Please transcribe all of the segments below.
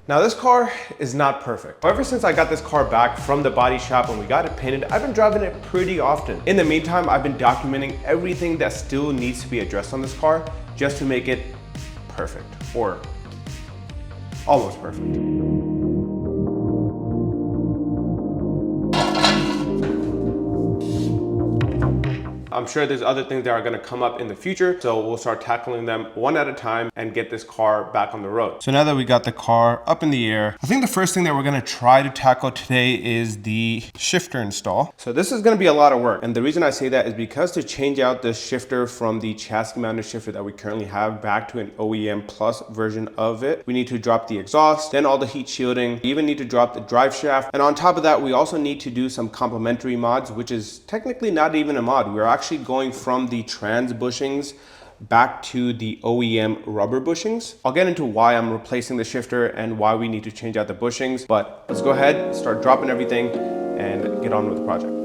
Now this car is not perfect. Ever since I got this car back from the body shop and we got it painted, I've been driving it pretty often. In the meantime, I've been documenting everything that still needs to be addressed on this car just to make it perfect, or almost perfect. I'm sure there's other things that are gonna come up in the future, so we'll start tackling them one at a time and get this car back on the road. So now that we got the car up in the air, I think the first thing that we're gonna try to tackle today is the shifter install. So this is gonna be a lot of work, and the reason I say that is because to change out the shifter from the chassis mounted shifter that we currently have back to an OEM Plus version of it, we need to drop the exhaust, then all the heat shielding, we even need to drop the drive shaft, and on top of that, we also need to do some complementary mods, which is technically not even a mod. We're actually going from the trans bushings back to the OEM rubber bushings. I'll get into why I'm replacing the shifter and why we need to change out the bushings, but let's go ahead, start dropping everything and get on with the project.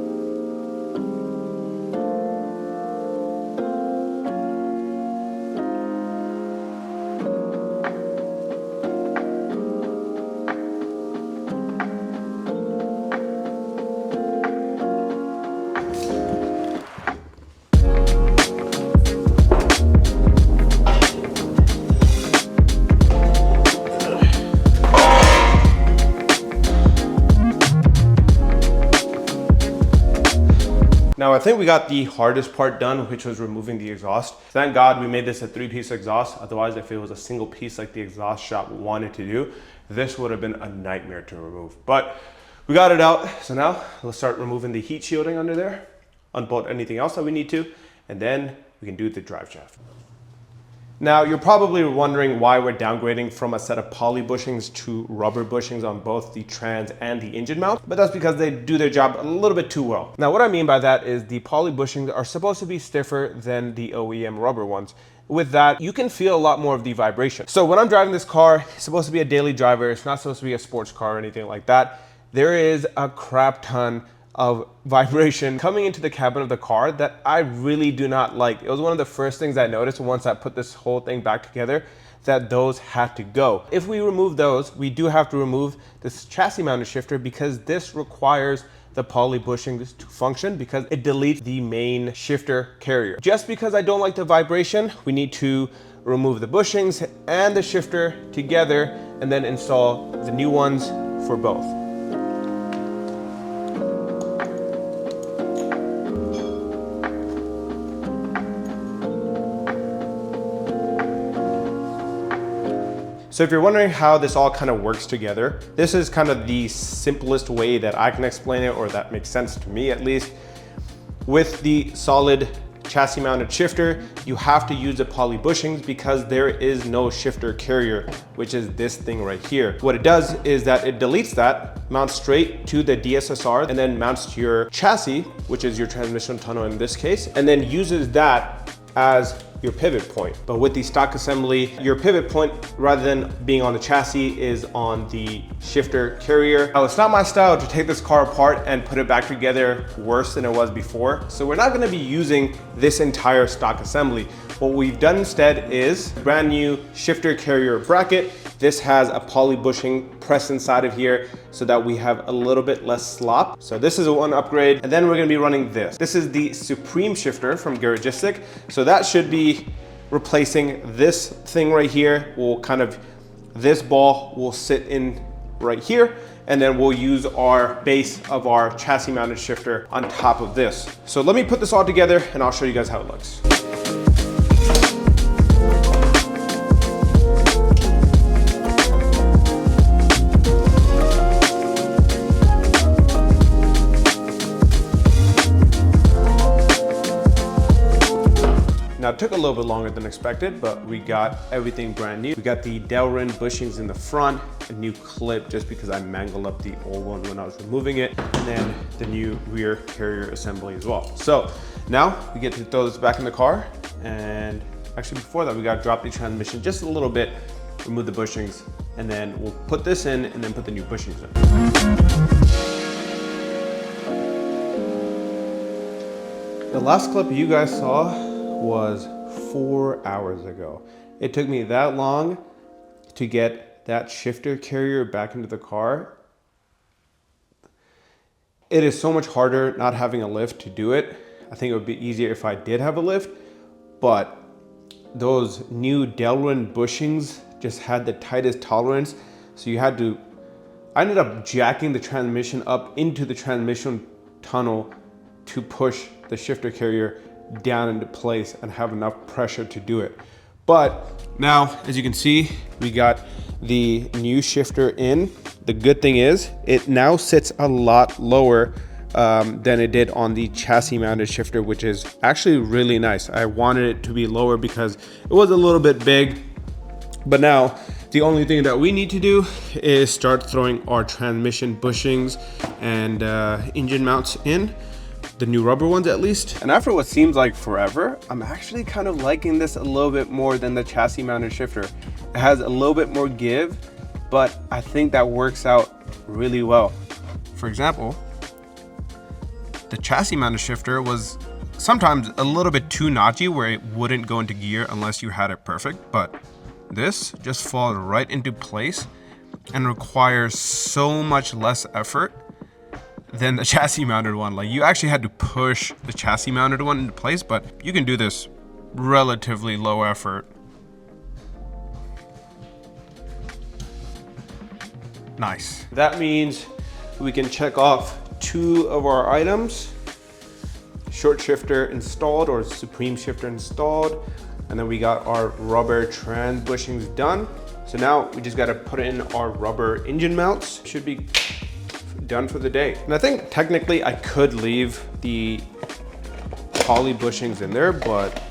Now I think we got the hardest part done, which was removing the exhaust. Thank God we made this a 3-piece exhaust. Otherwise, if it was a single piece like the exhaust shop wanted to do, this would have been a nightmare to remove. But we got it out. So now let's start removing the heat shielding under there, unbolt anything else that we need to, and then we can do the drive shaft. Now, you're probably wondering why we're downgrading from a set of poly bushings to rubber bushings on both the trans and the engine mount, but that's because they do their job a little bit too well. Now, what I mean by that is the poly bushings are supposed to be stiffer than the OEM rubber ones. With that, you can feel a lot more of the vibration. So when I'm driving this car, it's supposed to be a daily driver. It's not supposed to be a sports car or anything like that. There is a crap ton of vibration coming into the cabin of the car that I really do not like. It was one of the first things I noticed once I put this whole thing back together, that those had to go. If we remove those, we do have to remove this chassis mounted shifter because this requires the poly bushings to function because it deletes the main shifter carrier. Just because I don't like the vibration, we need to remove the bushings and the shifter together and then install the new ones for both. So if you're wondering how this all kind of works together, this is kind of the simplest way that I can explain it, or that makes sense to me at least. With the solid chassis mounted shifter, you have to use the poly bushings because there is no shifter carrier, which is this thing right here. What it does is that it deletes that, mounts straight to the DSSR, and then mounts to your chassis, which is your transmission tunnel in this case, and then uses that as your pivot point. But with the stock assembly, your pivot point, rather than being on the chassis, is on the shifter carrier. Now, it's not my style to take this car apart and put it back together worse than it was before. So we're not gonna be using this entire stock assembly. What we've done instead is brand new shifter carrier bracket. This has a poly bushing pressed inside of here so that we have a little bit less slop. So this is one upgrade. And then we're gonna be running this. This is the Supreme shifter from Garagistic. So that should be replacing this thing right here. This ball will sit in right here, and then we'll use our base of our chassis mounted shifter on top of this. So let me put this all together and I'll show you guys how it looks. Now, it took a little bit longer than expected, but we got everything brand new. We got the 𝐿-rin bushings in the front, a new clip just because I mangled up the old one when I was removing it, and then the new rear carrier assembly as well. So now we get to throw this back in the car, and actually before that, we got to drop the transmission just a little bit, remove the bushings, and then we'll put this in and then put the new bushings in. The last clip you guys saw was 4 hours ago. It took me that long to get that shifter carrier back into the car, it is so much harder not having a lift to do it. I think it would be easier if I did have a lift, but those new Delrin bushings just had the tightest tolerance. So I ended up jacking the transmission up into the transmission tunnel to push the shifter carrier down into place and have enough pressure to do it. But now, as you can see, we got the new shifter in. The good thing is it now sits a lot lower than it did on the chassis mounted shifter, which is actually really nice. I wanted it to be lower because it was a little bit big, but now the only thing that we need to do is start throwing our transmission bushings and engine mounts in, the new rubber ones at least. And after what seems like forever, I'm actually kind of liking this a little bit more than the chassis mounted shifter. It has a little bit more give, but I think that works out really well. For example, the chassis mounted shifter was sometimes a little bit too notchy where it wouldn't go into gear unless you had it perfect, but this just falls right into place and requires so much less effort than the chassis mounted one. Like, you actually had to push the chassis mounted one into place, but you can do this relatively low effort. Nice. That means we can check off 2 of our items. Short shifter installed, or supreme shifter installed. And then we got our rubber trans bushings done. So now we just got to put in our rubber engine mounts. Should be done for the day. And I think technically I could leave the poly bushings in there, but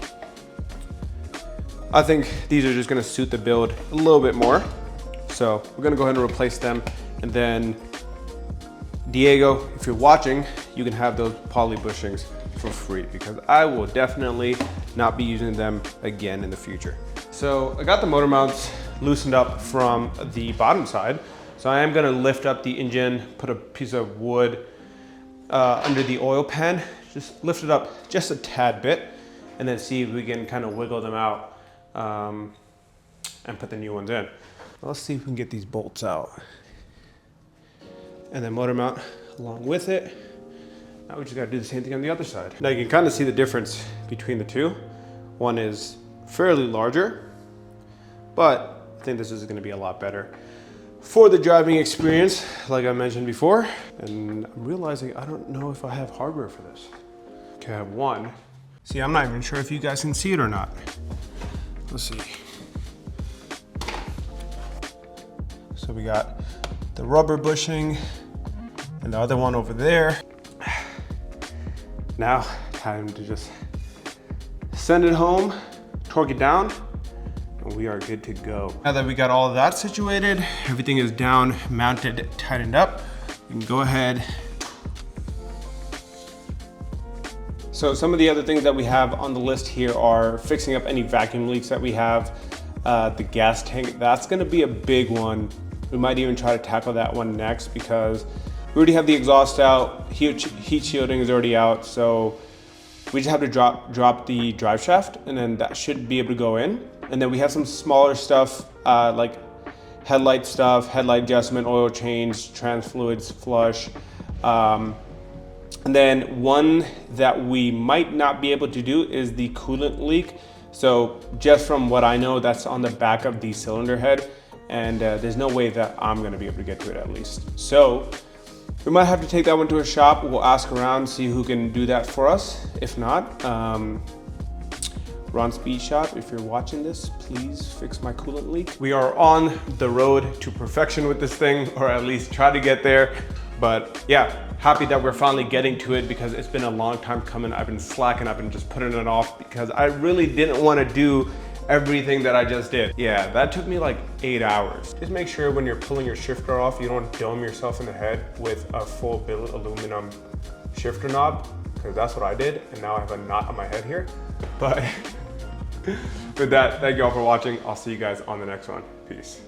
I think these are just going to suit the build a little bit more. So we're going to go ahead and replace them. And then Diego, if you're watching, you can have those poly bushings for free, because I will definitely not be using them again in the future. So I got the motor mounts loosened up from the bottom side. So I am gonna lift up the engine, put a piece of wood under the oil pan, just lift it up just a tad bit, and then see if we can kind of wiggle them out and put the new ones in. Let's see if we can get these bolts out. And then motor mount along with it. Now we just gotta do the same thing on the other side. Now you can kind of see the difference between the two. One is fairly larger, but I think this is gonna be a lot better for the driving experience, like I mentioned before. And I'm realizing I don't know if I have hardware for this. Okay, I have one. See, I'm not even sure if you guys can see it or not. Let's see. So we got the rubber bushing and the other one over there. Now, time to just send it home, torque it down, and we are good to go. Now that we got all of that situated, everything is down, mounted, tightened up, we can go ahead. So some of the other things that we have on the list here are fixing up any vacuum leaks that we have. The gas tank, that's gonna be a big one. We might even try to tackle that one next, because we already have the exhaust out, heat shielding is already out, so we just have to drop the drive shaft, and then that should be able to go in. And then we have some smaller stuff, like headlight stuff, headlight adjustment, oil change, trans fluids flush. And then one that we might not be able to do is the coolant leak. So just from what I know, that's on the back of the cylinder head, and there's no way that I'm gonna be able to get to it, at least. So we might have to take that one to a shop. We'll ask around, see who can do that for us. If not, Ron Speed Shop, if you're watching this, please fix my coolant leak. We are on the road to perfection with this thing, or at least try to get there. But yeah, happy that we're finally getting to it, because it's been a long time coming. I've been slacking, I've been just putting it off because I really didn't want to do everything that I just did. Yeah, that took me like 8 hours. Just make sure when you're pulling your shifter off, you don't dome yourself in the head with a full billet aluminum shifter knob, because that's what I did, and now I have a knot on my head here. But with that, thank you all for watching. I'll see you guys on the next one. Peace.